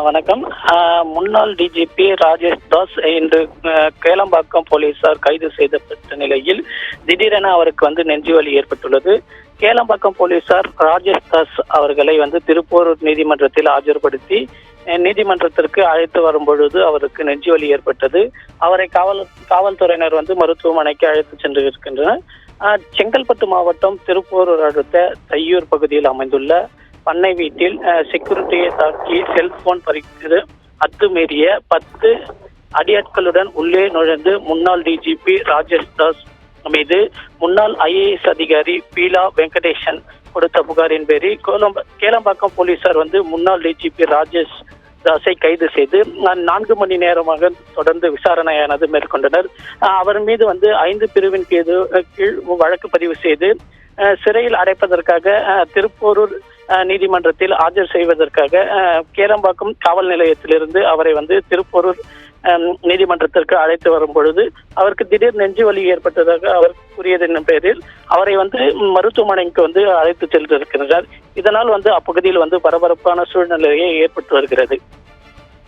வணக்கம். முன்னாள் டிஜிபி ராஜேஷ் தாஸ் இன்று கேளம்பாக்கம் போலீசார் கைது செய்யப்பட்ட நிலையில் திடீரென அவருக்கு நெஞ்சுவலி ஏற்பட்டுள்ளது. கேளம்பாக்கம் போலீசார் ராஜேஷ் தாஸ் அவர்களை திருப்பூர் நீதிமன்றத்தில் ஆஜர்படுத்தி நீதிமன்றத்திற்கு அழைத்து வரும் பொழுது அவருக்கு நெஞ்சுவலி ஏற்பட்டது. அவரை காவல்துறையினர் மருத்துவமனைக்கு அழைத்து சென்று இருக்கின்றனர். செங்கல்பட்டு மாவட்டம் திருப்பூர் அடுத்த தையூர் பகுதியில் அமைந்துள்ள பண்ணை வீட்டில் செக்யூரிட்டியை தாக்கி செல்போன் பறித்து அத்துமீறிய 10 அடியாட்களுடன் உள்ளே நுழைந்து முன்னாள் டிஜிபி ராஜேஷ் தாஸ் மீது முன்னாள் IAS அதிகாரி பீலா வெங்கடேசன் கொடுத்த புகாரின் பேரில் கேளம்பாக்கம் போலீசார் முன்னாள் டிஜிபி ராஜேஷ் தாஸை கைது செய்து 4 மணி நேரமாக தொடர்ந்து விசாரணையானது மேற்கொண்டனர். அவர் மீது 5 பிரிவின் கீழ் வழக்கு பதிவு செய்து சிறையில் அடைப்பதற்காக திருப்பூரூர் நீதிமன்றத்தில் ஆஜர் செய்வதற்காக கேளம்பாக்கம் காவல் நிலையத்திலிருந்து அவரை திருப்பூரூர் நீதிமன்றத்திற்கு அழைத்து வரும் பொழுது அவருக்கு திடீர் நெஞ்சு வலி ஏற்பட்டதாக அவர் கூறியதன் பேரில் அவரை மருத்துவமனைக்கு அழைத்து சென்றிருக்கிறார். இதனால் அப்பகுதியில் பரபரப்பான சூழ்நிலையை ஏற்பட்டு வருகிறது.